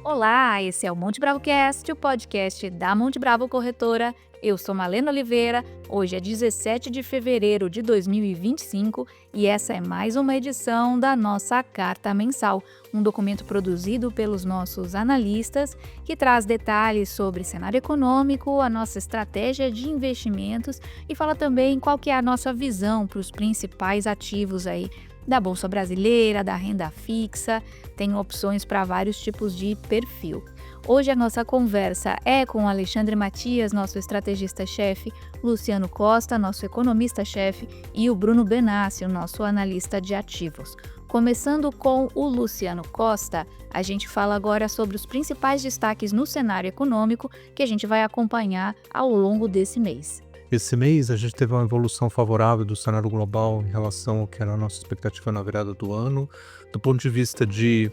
Olá, esse é o Monte Bravo Cast, o podcast da Monte Bravo Corretora. Eu sou Malena Oliveira, hoje é 17 de fevereiro de 2025 e essa é mais uma edição da nossa Carta Mensal, um documento produzido pelos nossos analistas que traz detalhes sobre cenário econômico, a nossa estratégia de investimentos e fala também qual que é a nossa visão para os principais ativos aí da Bolsa Brasileira, da renda fixa, tem opções para vários tipos de perfil. Hoje a nossa conversa é com o Alexandre Matias, nosso estrategista-chefe, Luciano Costa, nosso economista-chefe, e o Bruno Benassi, o nosso analista de ativos. Começando com o Luciano Costa, a gente fala agora sobre os principais destaques no cenário econômico que a gente vai acompanhar ao longo desse mês. Esse mês a gente teve uma evolução favorável do cenário global em relação ao que era a nossa expectativa na virada do ano. Do ponto de vista de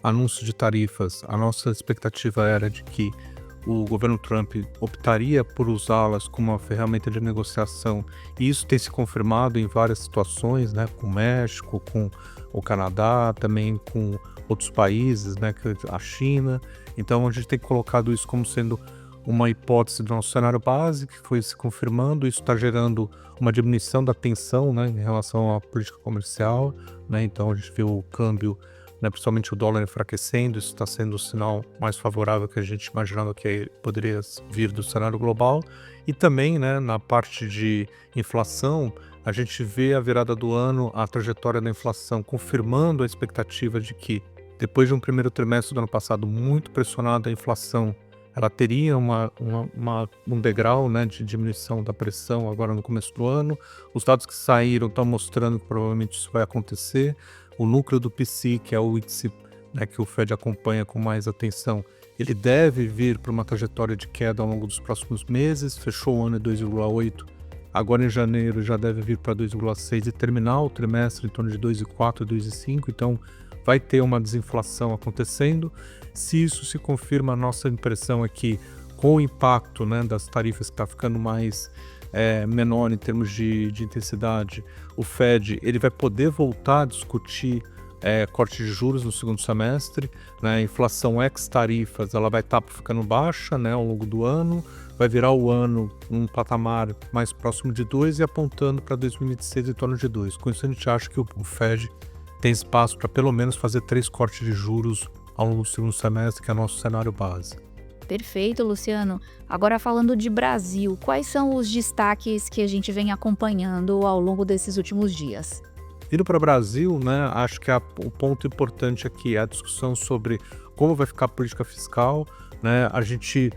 anúncio de tarifas, a nossa expectativa era de que o governo Trump optaria por usá-las como uma ferramenta de negociação, e isso tem se confirmado em várias situações, né, com o México, com o Canadá, também com outros países, né, a China. Então a gente tem colocado isso como sendo uma hipótese do nosso cenário base, que foi se confirmando. Isso está gerando uma diminuição da tensão, né, em relação à política comercial, né. Então a gente viu o câmbio, né, principalmente o dólar enfraquecendo. Isso está sendo o sinal mais favorável que a gente imaginava que poderia vir do cenário global. E também, né, na parte de inflação, a gente vê a virada do ano, a trajetória da inflação confirmando a expectativa de que, depois de um primeiro trimestre do ano passado muito pressionado, a inflação ela teria um degrau, né, de diminuição da pressão agora no começo do ano. Os dados que saíram estão mostrando que provavelmente isso vai acontecer. O núcleo do PCI, que é o índice, né, que o Fed acompanha com mais atenção, ele deve vir para uma trajetória de queda ao longo dos próximos meses. Fechou o ano em 2,8, agora em janeiro já deve vir para 2,6 e terminar o trimestre em torno de 2,4, 2,5. Então vai ter uma desinflação acontecendo. Se isso se confirma, a nossa impressão é que, com o impacto, né, das tarifas que está ficando mais menor em termos de intensidade, o Fed ele vai poder voltar a discutir corte de juros no segundo semestre, né. A inflação ex-tarifas ela vai estar ficando baixa, né, ao longo do ano, vai virar o ano um patamar mais próximo de 2 e apontando para 2026 em torno de 2. Com isso a gente acha que o Fed tem espaço para pelo menos fazer 3 cortes de juros ao longo do segundo semestre, que é o nosso cenário base. Perfeito, Luciano. Agora falando de Brasil, quais são os destaques que a gente vem acompanhando ao longo desses últimos dias? Indo para o Brasil, né, acho que o ponto importante aqui é a discussão sobre como vai ficar a política fiscal, né. A gente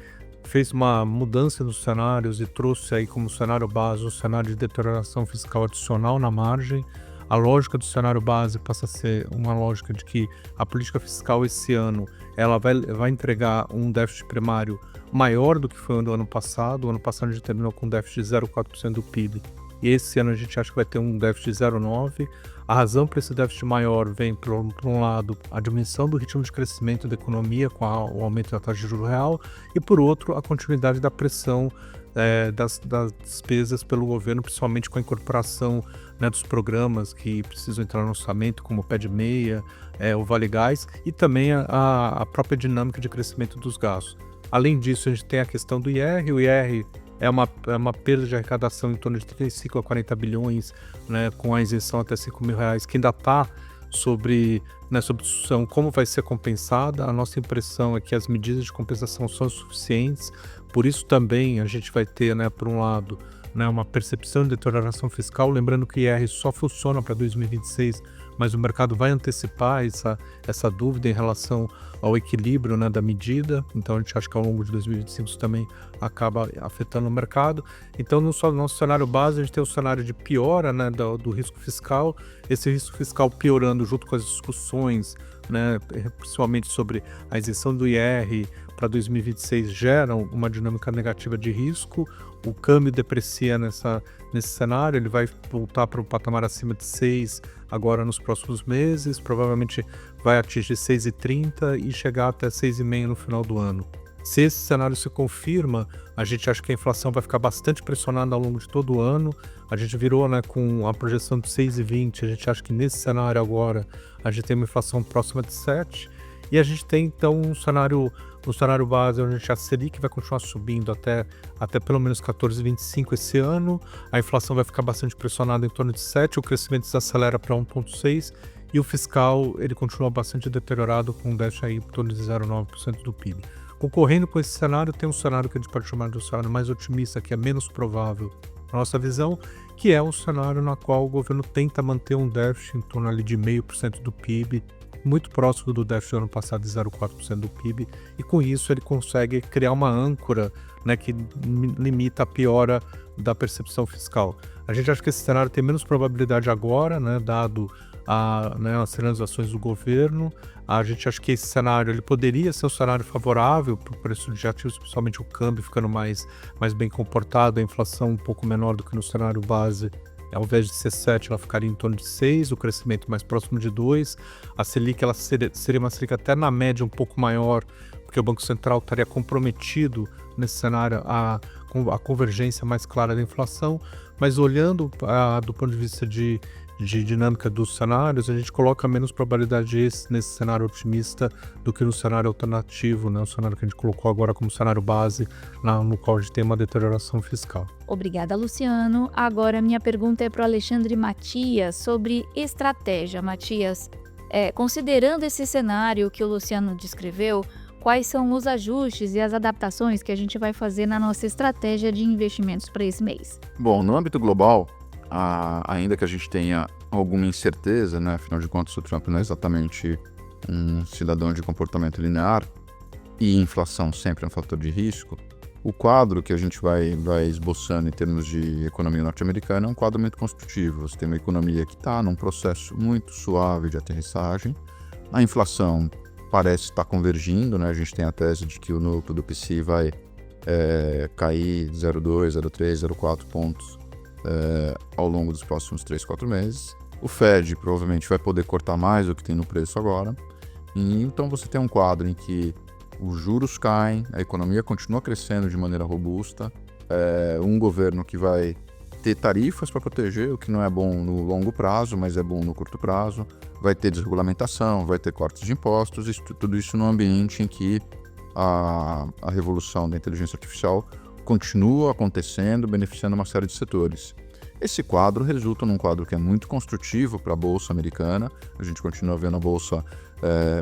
fez uma mudança nos cenários e trouxe aí como cenário base um cenário de deterioração fiscal adicional na margem. A lógica do cenário base passa a ser uma lógica de que a política fiscal esse ano ela vai entregar um déficit primário maior do que foi o do ano passado. O ano passado a gente terminou com um déficit de 0,4% do PIB e esse ano a gente acha que vai ter um déficit de 0,9%. A razão para esse déficit maior vem, por um lado, a diminuição do ritmo de crescimento da economia com o aumento da taxa de juros real e, por outro, a continuidade da pressão das despesas pelo governo, principalmente com a incorporação, né, dos programas que precisam entrar no orçamento, como o Pé de Meia, o Vale Gás, e também a própria dinâmica de crescimento dos gastos. Além disso, a gente tem a questão do IR. O IR é uma perda de arrecadação em torno de 35 a 40 bilhões, né, com a isenção até R$5.000, que ainda está sobre discussão como vai ser compensada. A nossa impressão é que as medidas de compensação são suficientes, por isso também a gente vai ter, né, por um lado, né, uma percepção de deterioração fiscal, lembrando que o IR só funciona para 2026, mas o mercado vai antecipar essa dúvida em relação ao equilíbrio, né, da medida. Então a gente acha que ao longo de 2025 isso também acaba afetando o mercado. Então no nosso cenário base a gente tem o cenário de piora, né, do risco fiscal, esse risco fiscal piorando junto com as discussões, né, principalmente sobre a isenção do IR para 2026 geram uma dinâmica negativa de risco. O câmbio deprecia nesse cenário, ele vai voltar para um patamar acima de 6 agora nos próximos meses, provavelmente vai atingir 6,30 e chegar até 6,5 no final do ano. Se esse cenário se confirma, a gente acha que a inflação vai ficar bastante pressionada ao longo de todo o ano. A gente virou, né, com a projeção de 6,20, a gente acha que nesse cenário agora a gente tem uma inflação próxima de 7. E a gente tem, então, um cenário base onde a Selic vai continuar subindo até pelo menos 14,25 esse ano, a inflação vai ficar bastante pressionada em torno de 7, o crescimento desacelera para 1,6 e o fiscal ele continua bastante deteriorado com um déficit aí em torno de 0,9% do PIB. Concorrendo com esse cenário, tem um cenário que a gente pode chamar de um cenário mais otimista, que é menos provável na nossa visão, que é um cenário na qual o governo tenta manter um déficit em torno ali de 0,5% do PIB, muito próximo do déficit do ano passado de 0,4% do PIB, e com isso ele consegue criar uma âncora, né, que limita a piora da percepção fiscal. A gente acha que esse cenário tem menos probabilidade agora, né, dado as sinalizações do governo. A gente acha que esse cenário ele poderia ser um cenário favorável para o preço de ativos, principalmente o câmbio ficando mais bem comportado, a inflação um pouco menor do que no cenário base. Ao invés de ser 7, ela ficaria em torno de 6, o crescimento mais próximo de 2. A Selic ela seria uma Selic até na média um pouco maior, porque o Banco Central estaria comprometido nesse cenário a convergência mais clara da inflação. Mas olhando do ponto de vista de dinâmica dos cenários, a gente coloca menos probabilidade nesse cenário otimista do que no cenário alternativo, né? O cenário que a gente colocou agora como cenário base, no qual a gente tem uma deterioração fiscal. Obrigada, Luciano. Agora minha pergunta é para o Alexandre Matias sobre estratégia. Matias, considerando esse cenário que o Luciano descreveu, quais são os ajustes e as adaptações que a gente vai fazer na nossa estratégia de investimentos para esse mês? Bom, no âmbito global, ainda que a gente tenha alguma incerteza, né? Afinal de contas, o Trump não é exatamente um cidadão de comportamento linear e inflação sempre é um fator de risco, o quadro que a gente vai esboçando em termos de economia norte-americana é um quadro muito construtivo. Você tem uma economia que está num processo muito suave de aterrissagem, a inflação parece estar convergindo, né? A gente tem a tese de que o núcleo do PCI vai cair 0,2, 0,3, 0,4 pontos ao longo dos próximos 3, 4 meses. O Fed provavelmente vai poder cortar mais do que tem no preço agora. E então você tem um quadro em que os juros caem, a economia continua crescendo de maneira robusta, um governo que vai ter tarifas para proteger, o que não é bom no longo prazo, mas é bom no curto prazo, vai ter desregulamentação, vai ter cortes de impostos, tudo isso num ambiente em que a revolução da inteligência artificial continua acontecendo, beneficiando uma série de setores. Esse quadro resulta num quadro que é muito construtivo para a Bolsa americana. A gente continua vendo a Bolsa,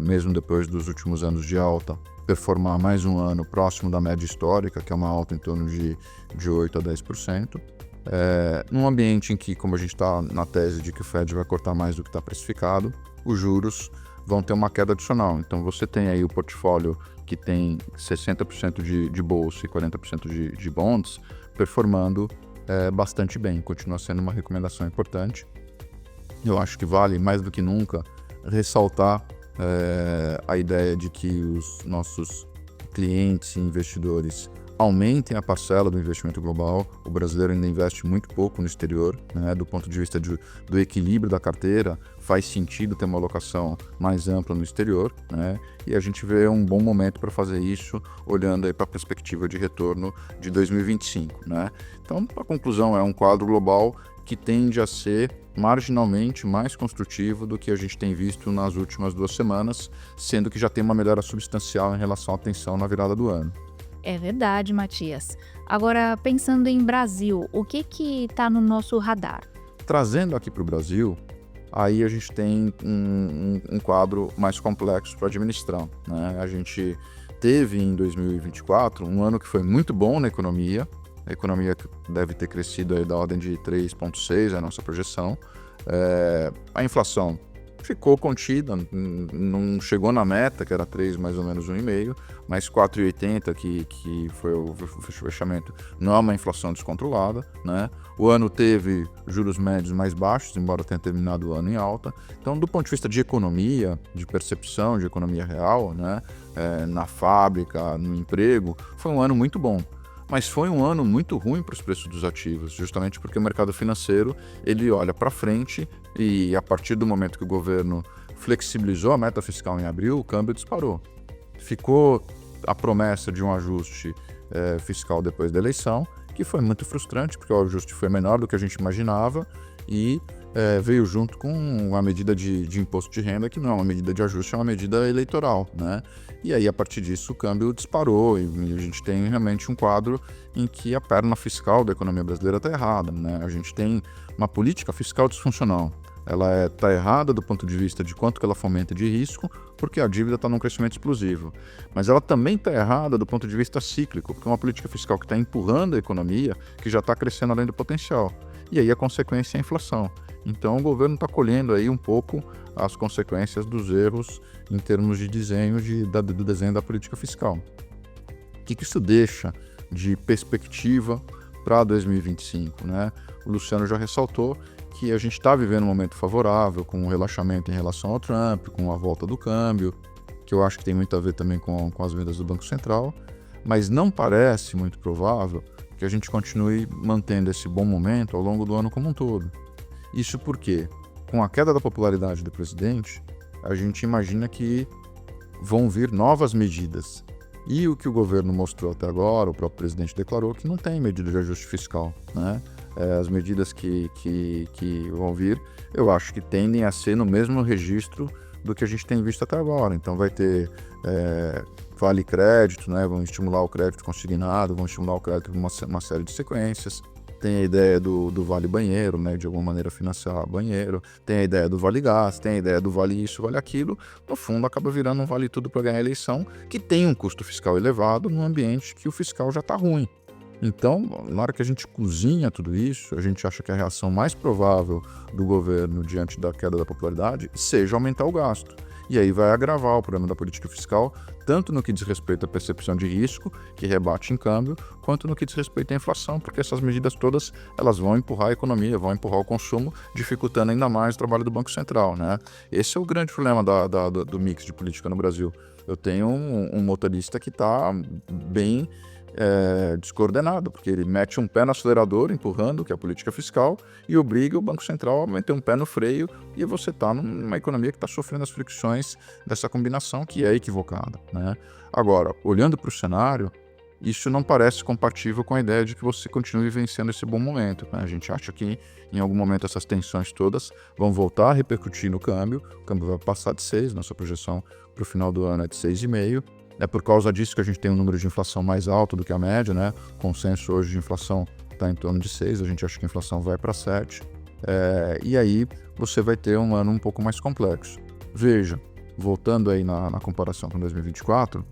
mesmo depois dos últimos anos de alta, performar mais um ano próximo da média histórica, que é uma alta em torno de 8 a 10%. Num ambiente em que, como a gente está na tese de que o Fed vai cortar mais do que está precificado, os juros vão ter uma queda adicional. Então você tem aí o portfólio que tem 60% de bolsa e 40% de bonds performando bastante bem. Continua sendo uma recomendação importante. Eu acho que vale mais do que nunca ressaltar a ideia de que os nossos clientes e investidores aumentem a parcela do investimento global. O brasileiro ainda investe muito pouco no exterior, né? Do ponto de vista do equilíbrio da carteira, faz sentido ter uma alocação mais ampla no exterior, né? E a gente vê um bom momento para fazer isso, olhando para a perspectiva de retorno de 2025, né? Então, a conclusão é um quadro global que tende a ser marginalmente mais construtivo do que a gente tem visto nas últimas 2 semanas, sendo que já tem uma melhora substancial em relação à tensão na virada do ano. É verdade, Matias. Agora, pensando em Brasil, o que está no nosso radar? Trazendo aqui para o Brasil, aí a gente tem um quadro mais complexo para administrar, né? A gente teve em 2024 um ano que foi muito bom na economia. A economia deve ter crescido aí da ordem de 3,6, é a nossa projeção. A inflação ficou contida, não chegou na meta, que era 3, mais ou menos 1,5, mas 4,80, que foi o fechamento, não é uma inflação descontrolada, né? O ano teve juros médios mais baixos, embora tenha terminado o ano em alta. Então, do ponto de vista de economia, de percepção de economia real, né? Na fábrica, no emprego, foi um ano muito bom. Mas foi um ano muito ruim para os preços dos ativos, justamente porque o mercado financeiro ele olha para frente e a partir do momento que o governo flexibilizou a meta fiscal em abril, o câmbio disparou. Ficou a promessa de um ajuste fiscal depois da eleição, que foi muito frustrante, porque o ajuste foi menor do que a gente imaginava e veio junto com uma medida de imposto de renda, que não é uma medida de ajuste, é uma medida eleitoral, né? E aí, a partir disso, o câmbio disparou e a gente tem realmente um quadro em que a perna fiscal da economia brasileira está errada, né? A gente tem uma política fiscal disfuncional. Ela está errada do ponto de vista de quanto que ela fomenta de risco, porque a dívida está num crescimento explosivo. Mas ela também está errada do ponto de vista cíclico, porque é uma política fiscal que está empurrando a economia, que já está crescendo além do potencial. E aí a consequência é a inflação. Então o governo está colhendo aí um pouco as consequências dos erros em termos de desenho do desenho da política fiscal. O que isso deixa de perspectiva para 2025, né? O Luciano já ressaltou que a gente está vivendo um momento favorável, com um relaxamento em relação ao Trump, com a volta do câmbio, que eu acho que tem muito a ver também com as vendas do Banco Central, mas não parece muito provável que a gente continue mantendo esse bom momento ao longo do ano como um todo. Isso porque, com a queda da popularidade do presidente, a gente imagina que vão vir novas medidas. E o que o governo mostrou até agora, o próprio presidente declarou que não tem medida de ajuste fiscal, né? As medidas que vão vir, eu acho que tendem a ser no mesmo registro do que a gente tem visto até agora. Então vai ter vale crédito, né? Vão estimular o crédito consignado, vão estimular o crédito numa uma série de sequências. Tem a ideia do vale banheiro, né? De alguma maneira financiar banheiro. Tem a ideia do vale gás, tem a ideia do vale isso, vale aquilo. No fundo, acaba virando um vale tudo para ganhar a eleição, que tem um custo fiscal elevado num ambiente que o fiscal já está ruim. Então, na hora que a gente cozinha tudo isso, a gente acha que a reação mais provável do governo diante da queda da popularidade seja aumentar o gasto. E aí vai agravar o problema da política fiscal, tanto no que diz respeito à percepção de risco, que rebate em câmbio, quanto no que diz respeito à inflação, porque essas medidas todas elas vão empurrar a economia, vão empurrar o consumo, dificultando ainda mais o trabalho do Banco Central, né? Esse é o grande problema do mix de política no Brasil. Eu tenho um motorista que está bem descoordenado, porque ele mete um pé no acelerador, empurrando, que é a política fiscal, e obriga o Banco Central a meter um pé no freio, e você está numa economia que está sofrendo as fricções dessa combinação que é equivocada, né? Agora, olhando para o cenário, isso não parece compatível com a ideia de que você continue vivenciando esse bom momento, né? A gente acha que em algum momento essas tensões todas vão voltar a repercutir no câmbio, o câmbio vai passar de 6, nossa projeção para o final do ano é de 6,5. É por causa disso que a gente tem um número de inflação mais alto do que a média, né? O consenso hoje de inflação está em torno de 6, a gente acha que a inflação vai para 7. E aí você vai ter um ano um pouco mais complexo. Veja, voltando aí na comparação com 2024,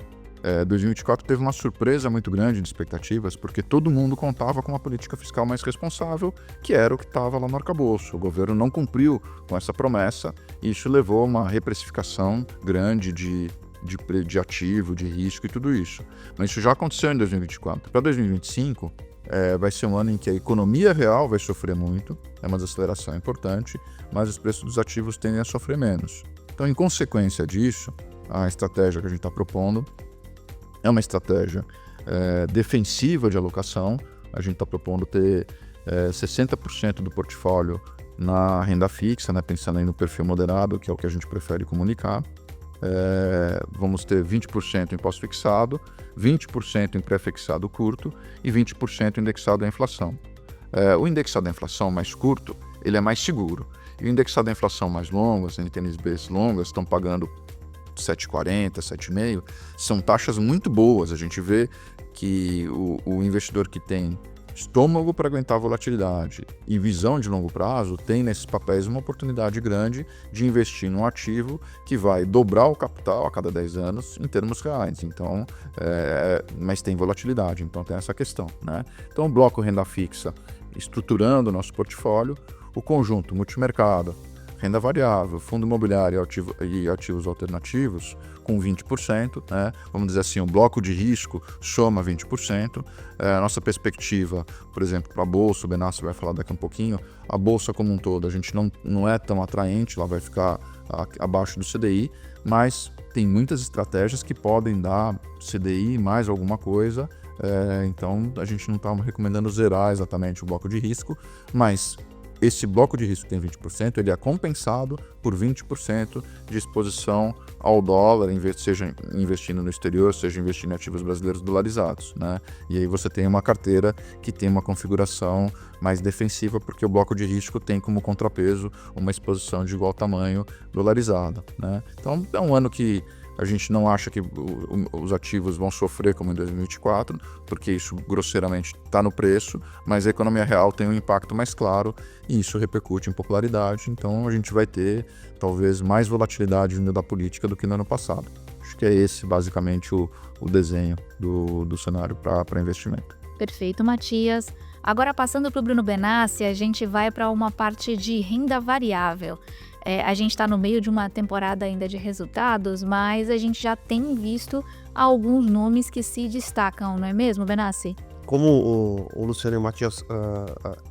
2024 teve uma surpresa muito grande de expectativas, porque todo mundo contava com uma política fiscal mais responsável, que era o que estava lá no arcabouço. O governo não cumpriu com essa promessa e isso levou a uma reprecificação grande de ativo, de risco e tudo isso. Mas isso já aconteceu em 2024. Para 2025, vai ser um ano em que a economia real vai sofrer muito, é uma desaceleração importante, mas os preços dos ativos tendem a sofrer menos. Então, em consequência disso, a estratégia que a gente está propondo é uma estratégia defensiva de alocação. A gente está propondo ter 60% do portfólio na renda fixa, né, pensando aí no perfil moderado, que é o que a gente prefere comunicar. Vamos ter 20% em pós-fixado, 20% em pré-fixado curto e 20% indexado à inflação. O indexado à inflação mais curto, ele é mais seguro. E o indexado à inflação mais longo, as NTNBs longas, estão pagando 7,40, 7,5, são taxas muito boas. A gente vê que o investidor que tem estômago para aguentar a volatilidade e visão de longo prazo tem nesses papéis uma oportunidade grande de investir num ativo que vai dobrar o capital a cada 10 anos em termos reais. Então, mas tem volatilidade, então tem essa questão, né? Então, o bloco renda fixa estruturando o nosso portfólio, o conjunto multimercado, renda variável, fundo imobiliário e ativos alternativos com 20%, né? Vamos dizer assim, o bloco de risco soma 20%. A nossa perspectiva, por exemplo, para a Bolsa, o Benassi vai falar daqui a um pouquinho, a Bolsa como um todo, a gente não é tão atraente, ela vai ficar abaixo do CDI, mas tem muitas estratégias que podem dar CDI mais alguma coisa, então a gente não está recomendando zerar exatamente o bloco de risco, mas esse bloco de risco tem 20%, ele é compensado por 20% de exposição ao dólar, seja investindo no exterior, seja investindo em ativos brasileiros dolarizados, né? E aí você tem uma carteira que tem uma configuração mais defensiva, porque o bloco de risco tem como contrapeso uma exposição de igual tamanho dolarizada, né? Então é um ano que a gente não acha que os ativos vão sofrer como em 2024, porque isso grosseiramente está no preço, mas a economia real tem um impacto mais claro e isso repercute em popularidade. Então a gente vai ter talvez mais volatilidade vindo da política do que no ano passado. Acho que é esse basicamente o desenho do cenário para investimento. Perfeito, Matias. Agora, passando para o Bruno Benassi, a gente vai para uma parte de renda variável. A gente está no meio de uma temporada ainda de resultados, mas a gente já tem visto alguns nomes que se destacam, não é mesmo, Benassi? Como o Luciano e o Matias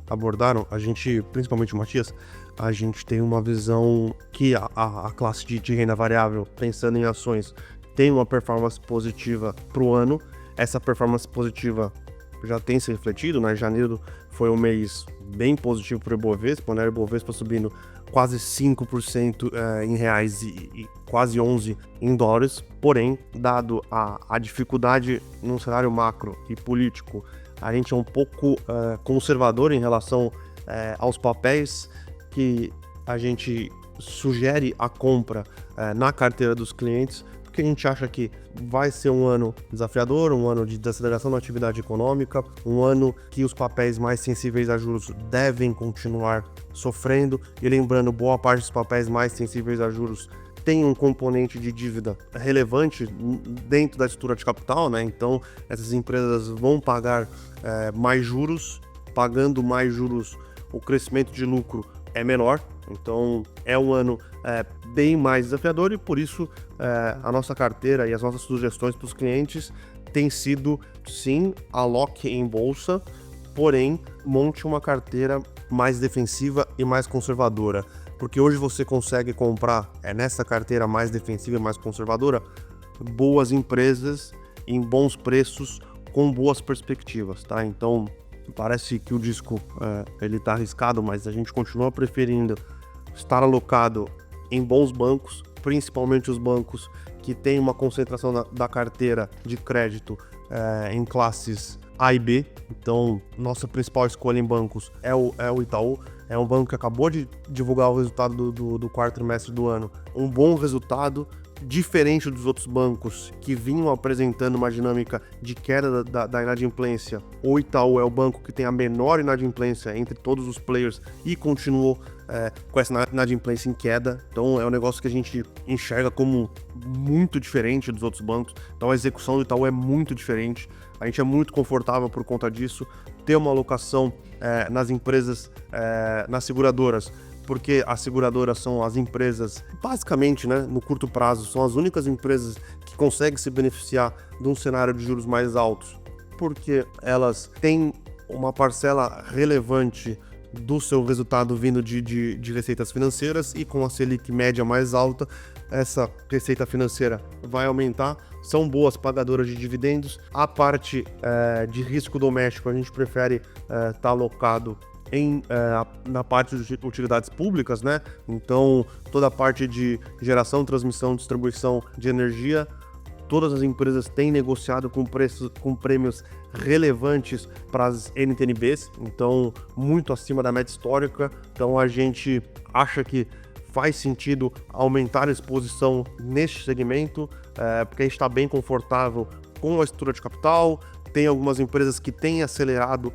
abordaram, a gente, principalmente o Matias, a gente tem uma visão que a classe de renda variável, pensando em ações, tem uma performance positiva para o ano. Essa performance positiva já tem se refletido, né? Janeiro foi um mês bem positivo para o Ibovespa, né? O Ibovespa subindo quase 5% em reais e quase 11% em dólares. Porém, dado a dificuldade no cenário macro e político, a gente é um pouco conservador em relação aos papéis que a gente sugere a compra na carteira dos clientes, porque a gente acha que vai ser um ano desafiador, um ano de desaceleração da atividade econômica, um ano que os papéis mais sensíveis a juros devem continuar sofrendo. E lembrando, boa parte dos papéis mais sensíveis a juros tem um componente de dívida relevante dentro da estrutura de capital, né? Então, essas empresas vão pagar mais juros. Pagando mais juros, o crescimento de lucro é menor. Então, é um ano bem mais desafiador e, por isso, a nossa carteira e as nossas sugestões para os clientes têm sido, sim, aloque em bolsa, porém, monte uma carteira mais defensiva e mais conservadora. Porque hoje você consegue comprar, nessa carteira mais defensiva e mais conservadora, boas empresas em bons preços, com boas perspectivas, tá? Então, parece que o disco ele está arriscado, mas a gente continua preferindo estar alocado em bons bancos, principalmente os bancos que têm uma concentração da carteira de crédito em classes A e B. Então, nossa principal escolha em bancos é o Itaú. É um banco que acabou de divulgar o resultado do quarto trimestre do ano. Um bom resultado, diferente dos outros bancos que vinham apresentando uma dinâmica de queda da inadimplência. O Itaú é o banco que tem a menor inadimplência entre todos os players e continuou com essa inadimplência em queda. Então é um negócio que a gente enxerga como muito diferente dos outros bancos. Então a execução do Itaú é muito diferente. A gente é muito confortável por conta disso. Ter uma alocação nas empresas, nas seguradoras, porque as seguradoras são as empresas, basicamente, né, no curto prazo, são as únicas empresas que conseguem se beneficiar de um cenário de juros mais altos, porque elas têm uma parcela relevante do seu resultado vindo de receitas financeiras, e com a Selic média mais alta, essa receita financeira vai aumentar. São boas pagadoras de dividendos. A parte de risco doméstico a gente prefere estar alocado na parte de utilidades públicas, né? Então, toda a parte de geração, transmissão, distribuição de energia, todas as empresas têm negociado com prêmios relevantes para as NTNBs, então muito acima da média histórica. Então a gente acha que faz sentido aumentar a exposição neste segmento, porque a gente está bem confortável com a estrutura de capital. Tem algumas empresas que têm acelerado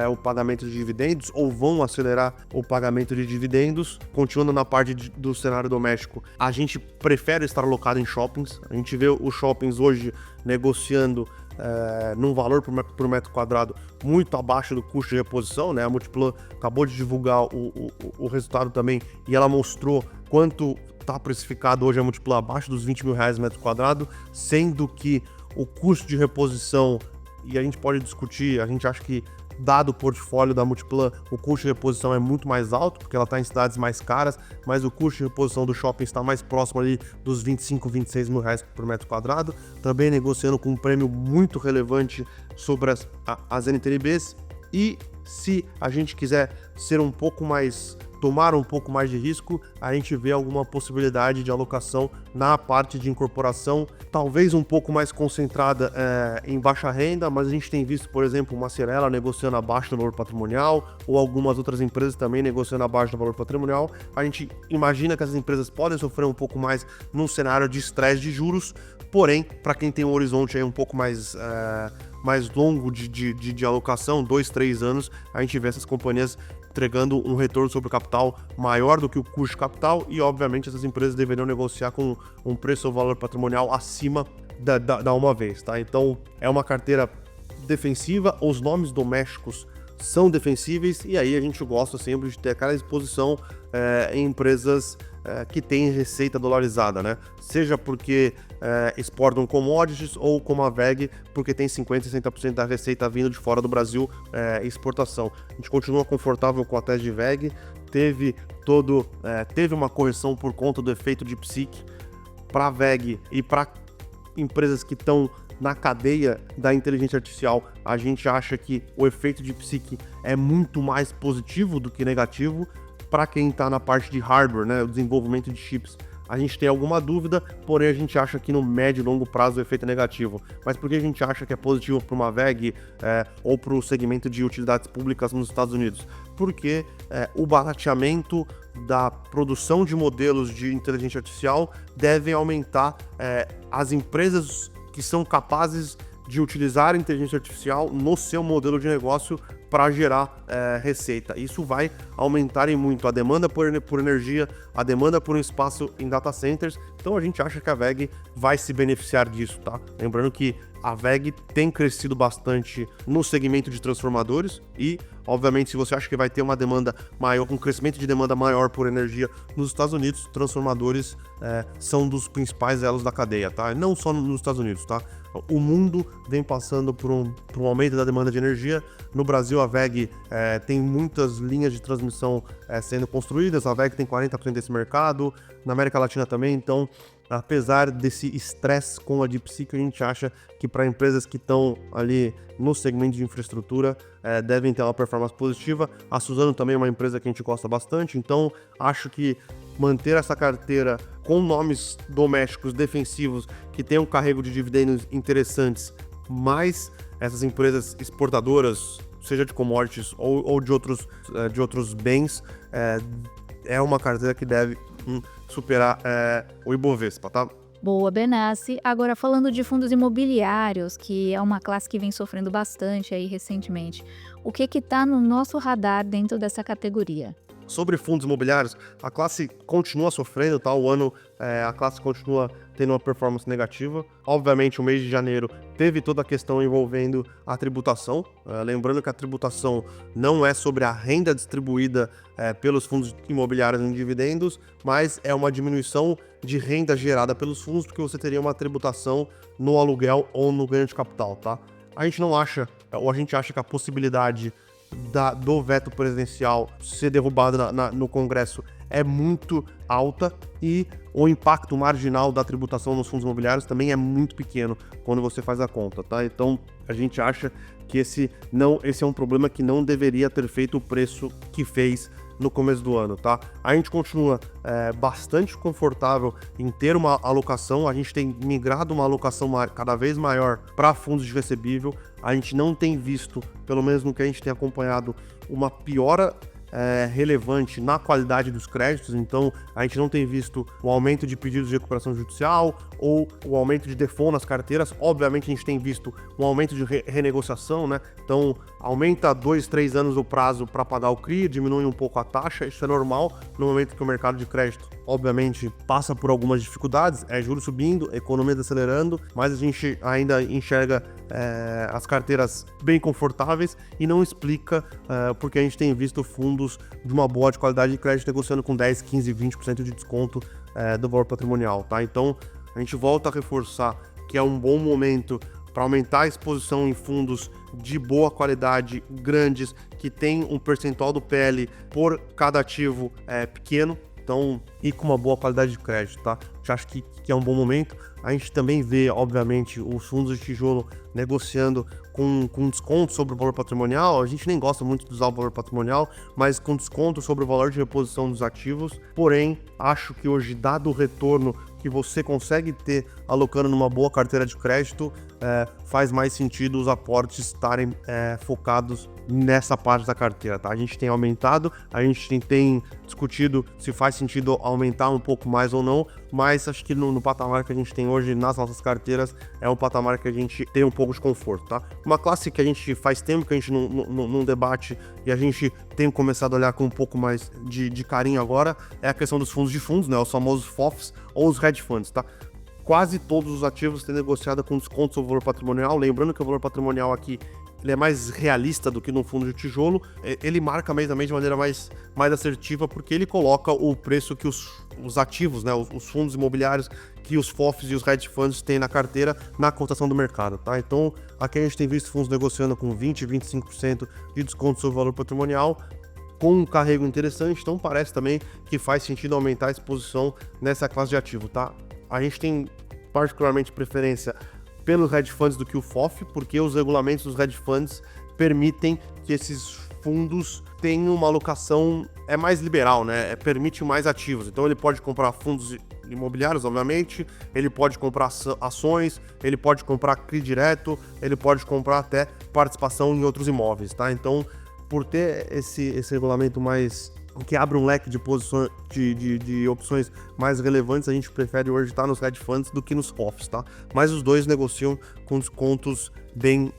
o pagamento de dividendos ou vão acelerar o pagamento de dividendos. Continuando na parte do cenário doméstico, a gente prefere estar alocado em shoppings. A gente vê os shoppings hoje negociando num valor por metro quadrado muito abaixo do custo de reposição, né? A Multiplan acabou de divulgar o resultado também e ela mostrou quanto está precificado hoje a Multiplan abaixo dos R$20.000 metro quadrado, sendo que o custo de reposição, e a gente pode discutir, a gente acha que, dado o portfólio da Multiplan, o custo de reposição é muito mais alto, porque ela está em cidades mais caras, mas o custo de reposição do shopping está mais próximo ali dos R$25.000, R$26.000 por metro quadrado, também negociando com um prêmio muito relevante sobre as NTNBs. E Se a gente quiser ser um pouco mais, tomar um pouco mais de risco, a gente vê alguma possibilidade de alocação na parte de incorporação, talvez um pouco mais concentrada em baixa renda, mas a gente tem visto, por exemplo, uma Cyrela negociando abaixo do valor patrimonial, ou algumas outras empresas também negociando abaixo do valor patrimonial. A gente imagina que essas empresas podem sofrer um pouco mais num cenário de estresse de juros, porém, para quem tem um horizonte aí um pouco mais longo de alocação, 2-3 anos, a gente vê essas companhias entregando um retorno sobre o capital maior do que o custo de capital e, obviamente, essas empresas deveriam negociar com um preço ou valor patrimonial acima da uma vez, tá? Então, é uma carteira defensiva, os nomes domésticos são defensíveis e aí a gente gosta sempre de ter aquela exposição em empresas que têm receita dolarizada, né? Seja porque exportam commodities ou como a VEG, porque tem 50% e 60% da receita vindo de fora do Brasil, exportação. A gente continua confortável com a tese de VEG, teve uma correção por conta do efeito de PSIC para a VEG e para empresas que estão na cadeia da inteligência artificial. A gente acha que o efeito de PSIC é muito mais positivo do que negativo. Para quem está na parte de hardware, né, o desenvolvimento de chips, a gente tem alguma dúvida, porém a gente acha que no médio e longo prazo o efeito é negativo. Mas por que a gente acha que é positivo para uma VEG ou para o segmento de utilidades públicas nos Estados Unidos? Porque o barateamento da produção de modelos de inteligência artificial deve aumentar as empresas que são capazes de utilizar a inteligência artificial no seu modelo de negócio para gerar receita. Isso vai aumentar em muito a demanda por energia, a demanda por um espaço em data centers. Então a gente acha que a VEG vai se beneficiar disso, tá? Lembrando que a VEG tem crescido bastante no segmento de transformadores e, obviamente, se você acha que vai ter uma demanda maior, um crescimento de demanda maior por energia nos Estados Unidos, transformadores são dos principais elos da cadeia, tá? Não só nos Estados Unidos, tá? O mundo vem passando por um aumento da demanda de energia. No Brasil, a VEG tem muitas linhas de transmissão sendo construídas, a VEG tem 40% desse mercado, na América Latina também, então, apesar desse estresse com a DeepSeek, a gente acha que para empresas que estão ali no segmento de infraestrutura devem ter uma performance positiva. A Suzano também é uma empresa que a gente gosta bastante, então acho que manter essa carteira com nomes domésticos defensivos que tenham um carrego de dividendos interessantes, mais essas empresas exportadoras, seja de commodities ou de outros bens, é uma carteira que deve superar o Ibovespa, tá? Boa, Benassi. Agora, falando de fundos imobiliários, que é uma classe que vem sofrendo bastante aí recentemente, o que está no nosso radar dentro dessa categoria? Sobre fundos imobiliários, a classe continua sofrendo, tá? O ano, a classe continua tendo uma performance negativa. Obviamente, o mês de janeiro teve toda a questão envolvendo a tributação. Lembrando que a tributação não é sobre a renda distribuída pelos fundos imobiliários em dividendos, mas é uma diminuição de renda gerada pelos fundos, porque você teria uma tributação no aluguel ou no ganho de capital, tá? A gente não acha, ou a gente acha que a possibilidade do veto presidencial ser derrubado no Congresso é muito alta e o impacto marginal da tributação nos fundos imobiliários também é muito pequeno quando você faz a conta, tá? Então a gente acha que esse é um problema que não deveria ter feito o preço que fez no começo do ano, tá? A gente continua bastante confortável em ter uma alocação, a gente tem migrado uma alocação cada vez maior para fundos de recebível, a gente não tem visto, pelo menos no que a gente tem acompanhado, uma piora relevante na qualidade dos créditos, então a gente não tem visto o aumento de pedidos de recuperação judicial ou o aumento de default nas carteiras. Obviamente a gente tem visto um aumento de renegociação, né? Então aumenta 2-3 anos o prazo para pagar o CRI, diminui um pouco a taxa, isso é normal no momento que o mercado de crédito obviamente passa por algumas dificuldades, juros subindo, economia desacelerando, mas a gente ainda enxerga as carteiras bem confortáveis e não explica porque a gente tem visto fundos de uma boa de qualidade de crédito negociando com 10, 15, 20% de desconto do valor patrimonial, tá? Então a gente volta a reforçar que é um bom momento para aumentar a exposição em fundos de boa qualidade, grandes, que tem um percentual do PL por cada ativo pequeno, então, e com uma boa qualidade de crédito, tá? A gente acha que é um bom momento. A gente também vê, obviamente, os fundos de tijolo negociando com desconto sobre o valor patrimonial. A gente nem gosta muito de usar o valor patrimonial, mas com desconto sobre o valor de reposição dos ativos. Porém, acho que hoje, dado o retorno que você consegue ter alocando numa boa carteira de crédito, faz mais sentido os aportes estarem focados nessa parte da carteira, tá? A gente tem aumentado, a gente tem discutido se faz sentido aumentar um pouco mais ou não, mas acho que no patamar que a gente tem hoje nas nossas carteiras é um patamar que a gente tem um pouco de conforto, tá? Uma classe que a gente faz tempo que a gente não debate e a gente tem começado a olhar com um pouco mais de carinho agora é a questão dos fundos de fundos, né? Os famosos FOFs ou os hedge funds, tá? Quase todos os ativos têm negociado com desconto sobre o valor patrimonial. Lembrando que o valor patrimonial aqui ele é mais realista do que no fundo de tijolo. Ele marca também de maneira mais assertiva, porque ele coloca o preço que os ativos, né, os fundos imobiliários, que os FOFs e os hedge funds têm na carteira, na cotação do mercado, tá? Então, aqui a gente tem visto fundos negociando com 20%, 25% de desconto sobre o valor patrimonial, com um carrego interessante. Então, parece também que faz sentido aumentar a exposição nessa classe de ativo, tá? A gente tem particularmente preferência pelos hedge funds do que o FOF, porque os regulamentos dos hedge funds permitem que esses fundos tenham uma alocação mais liberal, né? Permite mais ativos. Então ele pode comprar fundos imobiliários, obviamente, ele pode comprar ações, ele pode comprar CRI direto, ele pode comprar até participação em outros imóveis, tá? Então, por ter esse regulamento que abre um leque de posições, de opções mais relevantes, a gente prefere hoje estar nos hedge funds do que nos FOFs, tá? Mas os dois negociam com descontos bem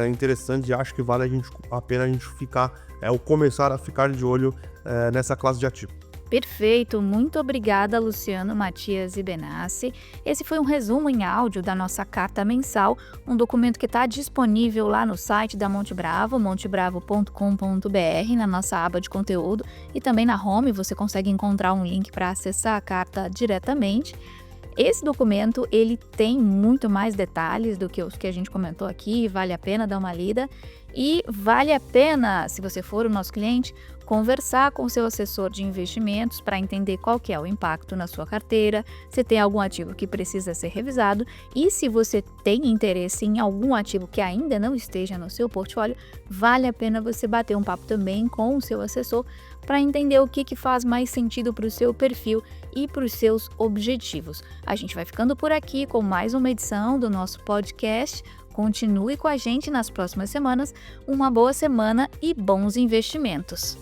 interessantes e acho que vale a pena a gente ficar, ou começar a ficar de olho nessa classe de ativo. Perfeito, muito obrigada Luciano, Matias e Benassi. Esse foi um resumo em áudio da nossa carta mensal, um documento que está disponível lá no site da Monte Bravo, montebravo.com.br, na nossa aba de conteúdo, e também na home você consegue encontrar um link para acessar a carta diretamente. Esse documento ele tem muito mais detalhes do que os que a gente comentou aqui, vale a pena dar uma lida e vale a pena, se você for o nosso cliente, conversar com o seu assessor de investimentos para entender qual que é o impacto na sua carteira, se tem algum ativo que precisa ser revisado e se você tem interesse em algum ativo que ainda não esteja no seu portfólio, vale a pena você bater um papo também com o seu assessor para entender o que faz mais sentido para o seu perfil e para os seus objetivos. A gente vai ficando por aqui com mais uma edição do nosso podcast. Continue com a gente nas próximas semanas. Uma boa semana e bons investimentos!